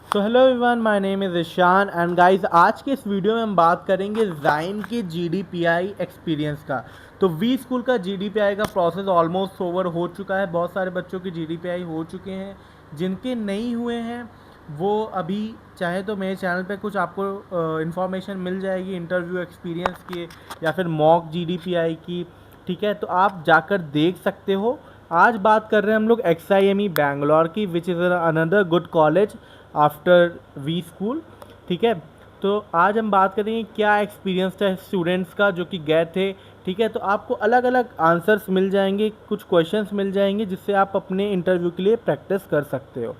So hello everyone, my name is Ishaan and guys, आज के इस वीडियो में हम बात करेंगे ज़ाइम के जीडीपीआई एक्सपीरियंस का। तो वी स्कूल का जीडीपीआई का प्रोसेस ऑलमोस्ट ओवर हो चुका है। बहुत सारे बच्चों के जीडीपीआई हो चुके हैं। जिनके नहीं हुए हैं वो अभी चाहे तो मेरे चैनल पे कुछ आपको इन्फॉर्मेशन मिल जाएगी इंटरव्यू एक्सपीरियंस की या फिर मॉक जीडीपीआई की। ठीक है, तो आप जाकर देख सकते हो। आज बात कर रहे हैं हम लोग XIME बैंगलोर की, which is another good college after V school. ठीक है, तो आज हम बात करेंगे क्या एक्सपीरियंस था स्टूडेंट्स का जो कि गए थे। ठीक है, तो आपको अलग अलग आंसर्स मिल जाएंगे, कुछ क्वेश्चंस मिल जाएंगे जिससे आप अपने इंटरव्यू के लिए प्रैक्टिस कर सकते हो।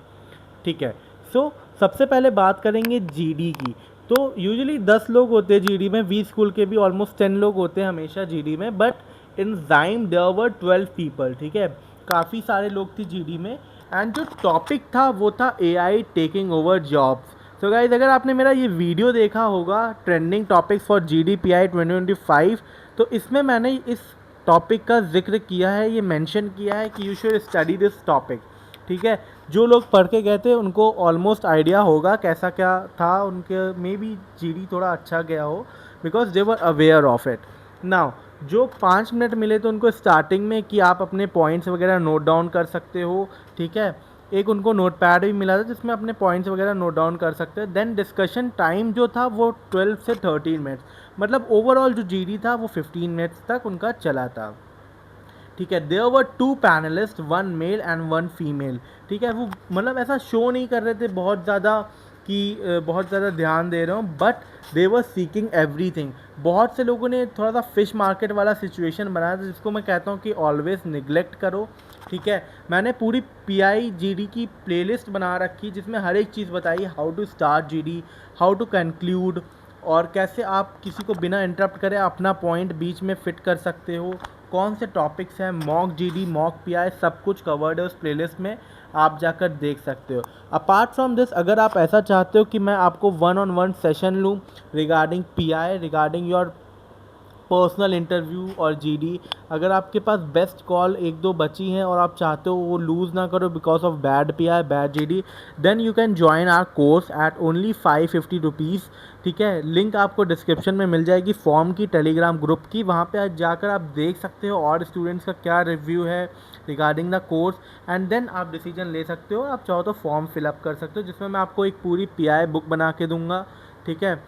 ठीक है, सो सबसे पहले बात करेंगे जीडी की। तो यूजुअली 10 लोग होते हैं जीडी में, वी स्कूल के भी ऑलमोस्ट 10 लोग होते हैं हमेशा जीडी में, बट इन ज़ाइम देयर वर 12 पीपल। ठीक है, काफ़ी सारे लोग थे जीडी में। एंड जो टॉपिक था वो था AI टेकिंग ओवर जॉब्स। तो गाइज, अगर आपने मेरा ये वीडियो देखा होगा ट्रेंडिंग टॉपिक्स फॉर GDPI 2025, तो इसमें मैंने इस टॉपिक का जिक्र किया है, ये मेंशन किया है कि you should study this topic. ठीक है, जो लोग पढ़ के गए थे उनको ऑलमोस्ट आइडिया होगा कैसा क्या था, उनके मे बी जीडी थोड़ा अच्छा गया हो because they were aware of it. Now जो 5 मिनट मिले थे उनको स्टार्टिंग में कि आप अपने पॉइंट्स वगैरह नोट डाउन कर सकते हो। ठीक है, एक उनको नोट पैड भी मिला था जिसमें अपने पॉइंट्स वगैरह नोट डाउन कर सकते हैं। देन डिस्कशन टाइम जो था वो 12 से 13 मिनट्स, मतलब ओवरऑल जो जीडी था वो 15 मिनट्स तक उनका चला था। ठीक है, there were 2 panellist, 1 male and 1 female. ठीक है, वो मतलब ऐसा शो नहीं कर रहे थे बहुत ज़्यादा कि बहुत ज़्यादा ध्यान दे रहे हो, but they were seeking everything. बहुत से लोगों ने थोड़ा सा फिश मार्केट वाला सिचुएशन बनाया था जिसको मैं कहता हूँ कि ऑलवेज निगलेक्ट करो। ठीक है, मैंने पूरी PI GD की प्लेलिस्ट बना रखी जिसमें हर एक चीज़ बताई, how to start GD, how to conclude, और कैसे आप किसी को बिना इंटरप्ट करे अपना पॉइंट बीच में फिट कर सकते हो, कौन से टॉपिक्स हैं, मॉक GD, मॉक PI, सब कुछ कवर्ड है उस प्लेलिस्ट में, आप जाकर देख सकते हो। अपार्ट फ्रॉम दिस, अगर आप ऐसा चाहते हो कि मैं आपको 1-on-1 सेशन लूँ regarding PI, regarding your personal interview और GD, अगर आपके पास बेस्ट कॉल 1-2 बची हैं और आप चाहते हो वो लूज़ ना करो because of bad PI, bad GD, then you can join our course at only 550 rupees. ठीक है, लिंक आपको डिस्क्रिप्शन में मिल जाएगी फॉर्म की, टेलीग्राम ग्रुप की, वहाँ पे जाकर आप देख सकते हो और स्टूडेंट्स का क्या रिव्यू है regarding the course, and then आप डिसीजन ले सकते हो। आप चाहो तो फॉर्म फिलअप कर सकते हो जिसमें मैं आपको एक पूरी PI बुक बना के दूंगा। ठीक है,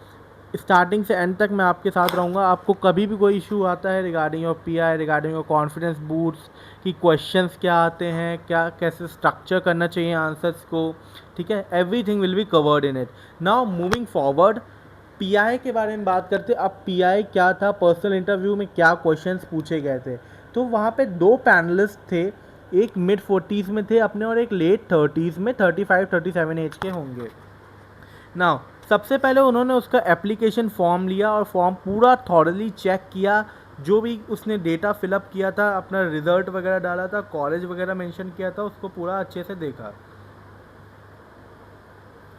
स्टार्टिंग से एंड तक मैं आपके साथ रहूँगा। आपको कभी भी कोई इशू आता है regarding your PI, regarding your confidence boots कि क्वेश्चंस क्या आते हैं, क्या कैसे स्ट्रक्चर करना चाहिए आंसर्स को, ठीक है, everything will be covered in it. Now moving forward, PI के बारे में बात करते। अब PI क्या था, पर्सनल इंटरव्यू में क्या क्वेश्चंस पूछे गए थे। तो वहाँ पे 2 पैनलिस्ट थे, एक मिड 40s में थे अपने और एक लेट 30s में, 35-37 एज के होंगे। नाउ सबसे पहले उन्होंने उसका एप्लीकेशन फॉर्म लिया और फॉर्म पूरा थॉरली चेक किया, जो भी उसने डेटा फिलअप किया था, अपना रिजल्ट वगैरह डाला था, कॉलेज वगैरह मेंशन किया था, उसको पूरा अच्छे से देखा।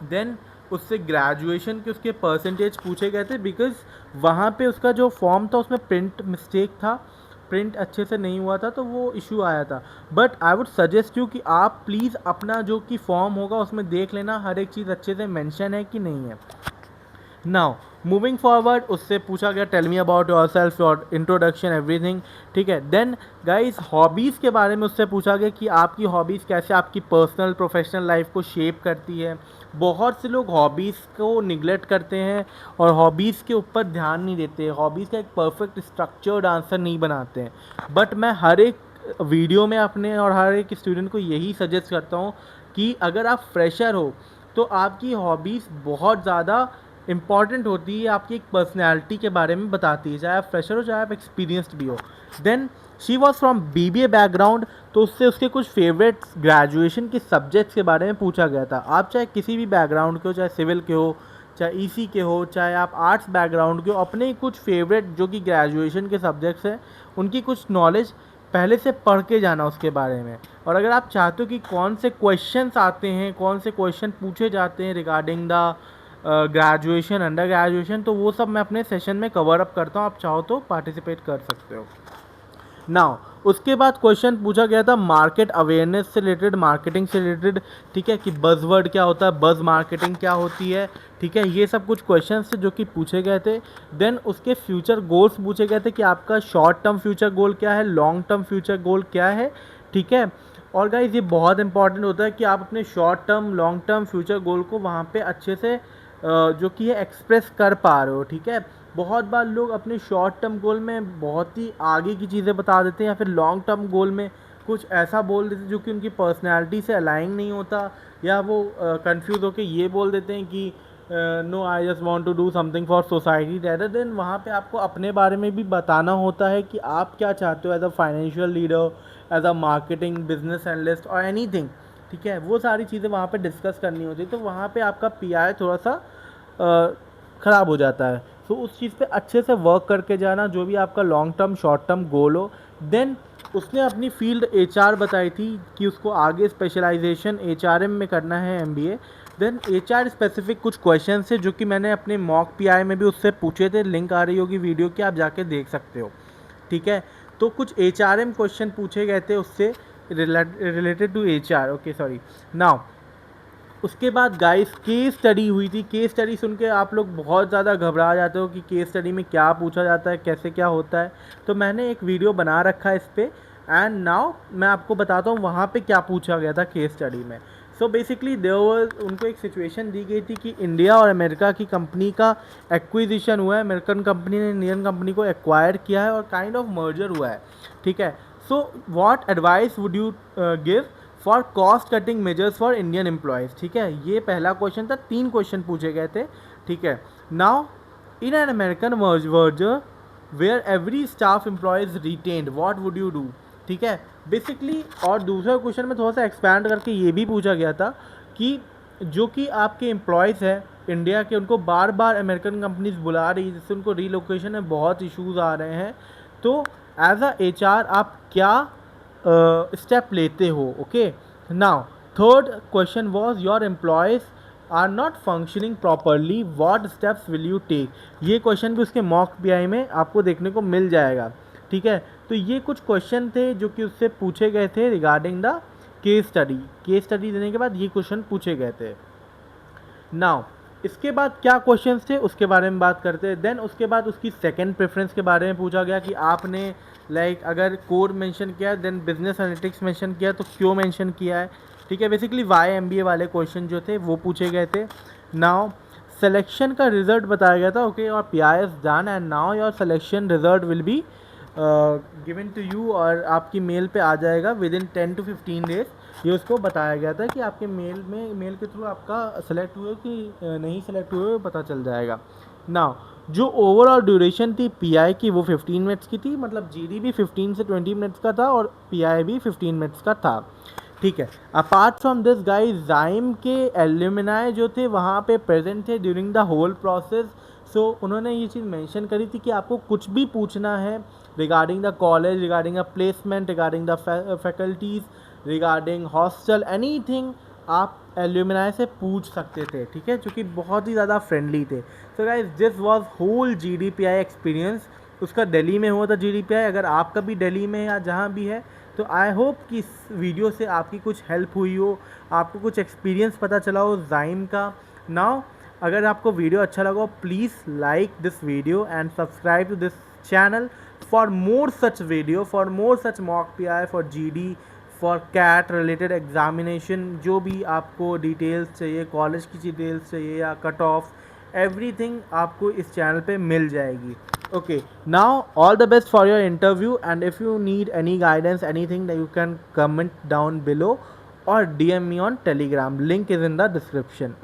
देन उससे ग्रेजुएशन के उसके परसेंटेज पूछे गए थे बिकॉज वहाँ पे उसका जो फॉर्म था उसमें प्रिंट मिस्टेक था, प्रिंट अच्छे से नहीं हुआ था, तो वो इशू आया था। But I would suggest you कि आप प्लीज़ अपना जो कि फॉर्म होगा उसमें देख लेना हर एक चीज़ अच्छे से मेंशन है कि नहीं है। नाउ मूविंग फॉरवर्ड, उससे पूछा गया tell me about your self, your introduction, everything. ठीक है, देन गाइज हॉबीज़ के बारे में उससे पूछा गया कि आपकी हॉबीज़ कैसे आपकी पर्सनल प्रोफेशनल लाइफ को शेप करती है। बहुत से लोग हॉबीज़ को निगलेक्ट करते हैं और हॉबीज़ के ऊपर ध्यान नहीं देते, हॉबीज़ का एक परफेक्ट स्ट्रक्चर्ड आंसर नहीं बनाते हैं। बट मैं हर एक वीडियो में अपने और हर एक स्टूडेंट को यही सजेस्ट करता हूँ कि अगर आप फ्रेशर हो तो आपकी हॉबीज़ बहुत ज़्यादा इंपॉर्टेंट होती है, आपकी एक पर्सनैलिटी के बारे में बताती है, चाहे आप फ्रेशर हो चाहे आप एक्सपीरियंस्ड भी हो। Then she was from BBA background, तो उससे उसके कुछ फेवरेट ग्रेजुएशन के सब्जेक्ट्स के बारे में पूछा गया था। आप चाहे किसी भी बैकग्राउंड के हो, चाहे सिविल के हो, चाहे EC के हो, चाहे आप आर्ट्स बैकग्राउंड के हो, अपने कुछ फेवरेट जो कि ग्रेजुएशन के सब्जेक्ट्स हैं उनकी कुछ नॉलेज पहले से पढ़ के जाना उसके बारे में। और अगर आप चाहते हो कि कौन से क्वेश्चंस आते हैं, कौन से क्वेश्चन पूछे जाते हैं regarding the graduation, under graduation, तो वो सब मैं अपने सेशन में कवर अप करता हूँ, आप चाहो तो पार्टिसिपेट कर सकते हो। नाउ उसके बाद क्वेश्चन पूछा गया था मार्केट अवेयरनेस से रिलेटेड, मार्केटिंग से रिलेटेड, ठीक है, कि बज़वर्ड क्या होता है, बज़ मार्केटिंग क्या होती है, ठीक है, ये सब कुछ क्वेश्चन थे जो कि पूछे गए थे। देन उसके फ्यूचर गोल्स पूछे गए थे कि आपका शॉर्ट टर्म फ्यूचर गोल क्या है, लॉन्ग टर्म फ्यूचर गोल क्या है, ठीक है। और गाइस ये बहुत इंपॉर्टेंट होता है कि आप अपने short term, long term future goal को वहाँ पे अच्छे से जो कि है एक्सप्रेस कर पा रहे हो, ठीक है। बहुत बार लोग अपने शॉर्ट टर्म गोल में बहुत ही आगे की चीज़ें बता देते हैं, या फिर लॉन्ग टर्म गोल में कुछ ऐसा बोल देते हैं जो कि उनकी पर्सनैलिटी से अलाइन नहीं होता, या वो कंफ्यूज होकर ये बोल देते हैं कि no I just want to do something for society, rather than वहाँ पे आपको अपने बारे में भी बताना होता है कि आप क्या चाहते हो as a financial leader, as a marketing business analyst और एनीथिंग, ठीक है। वो सारी चीज़ें वहाँ पे डिस्कस करनी होती है, तो वहाँ पे आपका पीआई थोड़ा सा ख़राब हो जाता है। तो उस चीज़ पे अच्छे से वर्क करके जाना, जो भी आपका long term short term goal हो। देन उसने अपनी फील्ड एचआर बताई थी कि उसको आगे स्पेशलाइजेशन एचआरएम में करना है, एमबीए। देन एचआर स्पेसिफिक कुछ क्वेश्चन थे जो कि मैंने अपने मॉक पीआई में भी उससे पूछे थे, लिंक आ रही होगी वीडियो की, आप जाके देख सकते हो, ठीक है। तो कुछ एचआरएम क्वेश्चन पूछे गए थे उससे related to HR, okay sorry. Now उसके बाद गाइस केस स्टडी हुई थी। केस स्टडी सुन के आप लोग बहुत ज़्यादा घबरा जाते हो कि केस स्टडी में क्या पूछा जाता है, कैसे क्या होता है। तो मैंने एक वीडियो बना रखा है इस पर, एंड नाउ मैं आपको बताता हूँ वहाँ पे क्या पूछा गया था केस स्टडी में। सो बेसिकली उनको एक सिचुएशन दी गई थी कि इंडिया और अमेरिका की कंपनी का एक्विजिशन हुआ है, अमेरिकन कंपनी ने इंडियन कंपनी को एक्वायर किया है और काइंड ऑफ मर्जर हुआ है, ठीक है। So what advice would you give for cost cutting measures for Indian employees, ठीक है। ये पहला क्वेश्चन था, 3 क्वेश्चन पूछे गए थे, ठीक है। Now in an American merger where every staff employees retained, what would you do, ठीक है, बेसिकली। और दूसरा क्वेश्चन में थोड़ा सा एक्सपैंड करके ये भी पूछा गया था कि जो कि आपके एम्प्लॉयज़ हैं इंडिया के, उनको बार बार अमेरिकन कंपनीज बुला रही है, जिससे उनको रीलोकेशन में बहुत इशूज़ आ रहे हैं, तो एज अ एचआर आप क्या स्टेप लेते हो, okay. Now third question was your employees are not functioning properly, what steps will you take. ये क्वेश्चन भी उसके मॉक पीआई में आपको देखने को मिल जाएगा, ठीक है। तो ये कुछ क्वेश्चन थे जो कि उससे पूछे गए थे regarding the case study. Case study देने के बाद ये क्वेश्चन पूछे गए थे। नाउ इसके बाद क्या क्वेश्चंस थे उसके बारे में बात करते हैं। देन उसके बाद उसकी सेकंड प्रेफरेंस के बारे में पूछा गया कि आपने अगर कोर मेंशन किया है, देन बिजनेस एनालिटिक्स मेंशन किया तो क्यों मेंशन किया है, ठीक है। बेसिकली वाई एमबीए वाले क्वेश्चन जो थे वो पूछे गए थे। नाउ सिलेक्शन का रिजल्ट बताया गया था, ओके, और PI is done and now your selection result will be given to you, और आपकी मेल पे आ जाएगा विद इन 10 to 15 डेज। ये उसको बताया गया था कि आपके मेल के थ्रू आपका सेलेक्ट हुए कि नहीं सेलेक्ट हुए पता चल जाएगा। नाउ जो ओवरऑल ड्यूरेशन थी पीआई की वो 15 मिनट्स की थी, मतलब जीडी भी 15 से 20 मिनट्स का था और पीआई भी 15 मिनट्स का था, ठीक है। अपार्ट फ्रॉम दिस गाइस जाइम के एल्यूमिनाई जो थे वहाँ पे प्रेजेंट थे ड्यूरिंग द होल प्रोसेस। सो उन्होंने ये चीज़ मेंशन करी थी कि आपको कुछ भी पूछना है regarding the college, regarding the placement, regarding the faculties, regarding hostel, anything आप एल्यूमिनाई से पूछ सकते थे, ठीक है, जो कि बहुत ही ज़्यादा फ्रेंडली थे। So guys this was whole GDPI experience. उसका दिल्ली में हुआ था जीडीपीआई। अगर आपका भी दिल्ली में या जहाँ भी है तो आई होप कि इस वीडियो से आपकी कुछ हेल्प हुई हो, आपको कुछ एक्सपीरियंस पता चला हो जाइम का। नाउ अगर आपको वीडियो अच्छा लगा please like this video and subscribe to this channel for more such video, for more such mock PI, for GD, for CAT related examination. जो भी आपको डिटेल्स चाहिए, कॉलेज की डिटेल्स चाहिए या कट ऑफ, एवरीथिंग आपको इस चैनल पे मिल जाएगी। Okay, now all the best for your interview, and if you need any guidance, anything, that you can comment down below or DM me on Telegram. Link is in the description.